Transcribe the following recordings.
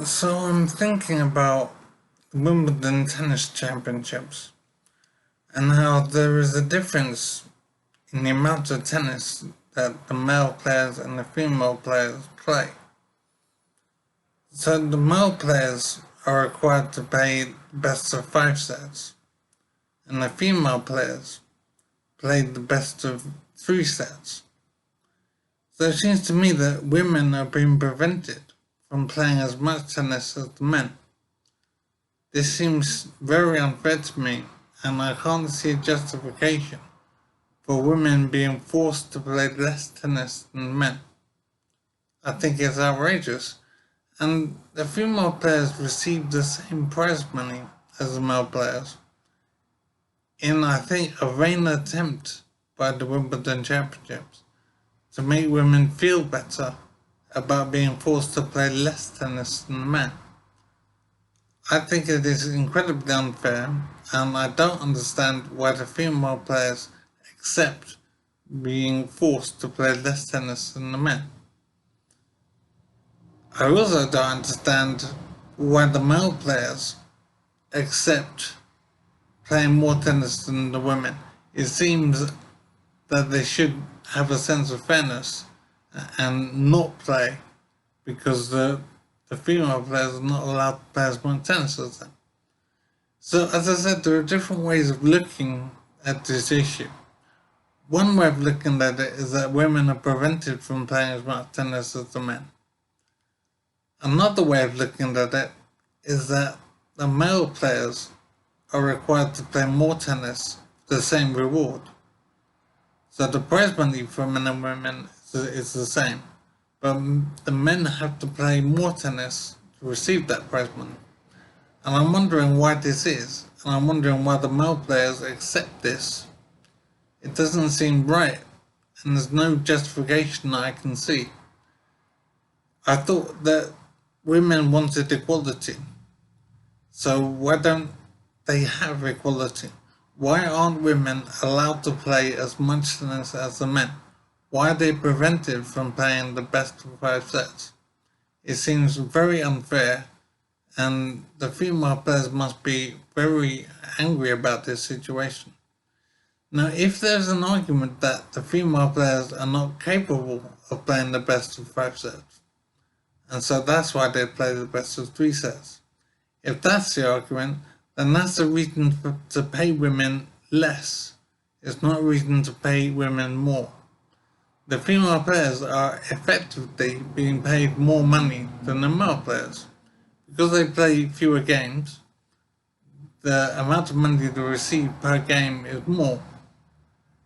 So I'm thinking about the Wimbledon Tennis Championships and how there is a difference in the amount of tennis that the male players and the female players play. So the male players are required to play best of 5 sets, and the female players play the best of 3 sets. So it seems to me that women are being prevented from playing as much tennis as the men. This seems very unfair to me, and I can't see a justification for women being forced to play less tennis than men. I think it's outrageous, and the female players receive the same prize money as the male players in, I think, a vain attempt by the Wimbledon Championships to make women feel better about being forced to play less tennis than men. I think it is incredibly unfair, and I don't understand why the female players accept being forced to play less tennis than the men. I also don't understand why the male players accept playing more tennis than the women. It seems that they should have a sense of fairness and not play because the female players are not allowed to play as much tennis as them. So as I said, there are different ways of looking at this issue. One way of looking at it is that women are prevented from playing as much tennis as the men. Another way of looking at it is that the male players are required to play more tennis for the same reward. So the prize money for men and women is the same, but the men have to play more tennis to receive that prize money. And I'm wondering why this is, and I'm wondering why the male players accept this. It doesn't seem right, and there's no justification that I can see. I thought that women wanted equality, so why don't they have equality? Why aren't women allowed to play as much tennis as the men? Why are they prevented from playing the best of 5 sets? It seems very unfair, and the female players must be very angry about this situation. Now, if there's an argument that the female players are not capable of playing the best of 5 sets, and so that's why they play the best of 3 sets, if that's the argument, then that's a reason to pay women less. It's not a reason to pay women more. The female players are effectively being paid more money than the male players. Because they play fewer games, the amount of money they receive per game is more.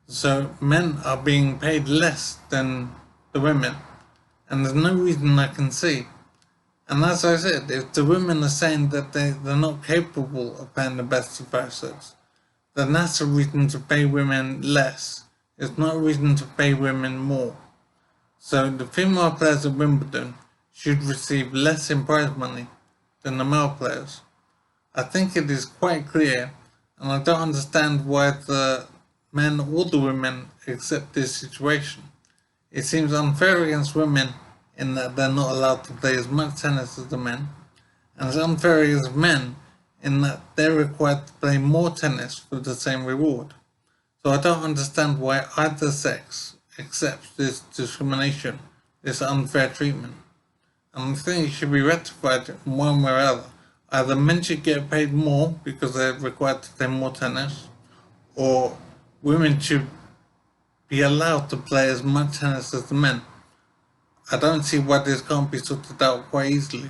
So men are being paid less than the women, and there's no reason I can see. And as I said, if the women are saying that they're not capable of playing the best of 5 sets, then that's a reason to pay women less. It's not a reason to pay women more. So the female players at Wimbledon should receive less in prize money than the male players. I think it is quite clear, and I don't understand why the men or the women accept this situation. It seems unfair against women in that they're not allowed to play as much tennis as the men, and it's unfair against men in that they're required to play more tennis for the same reward. So I don't understand why either sex accepts this discrimination, this unfair treatment. And I think it should be rectified in one way or other. Either men should get paid more because they're required to play more tennis, or women should be allowed to play as much tennis as the men. I don't see why this can't be sorted out quite easily.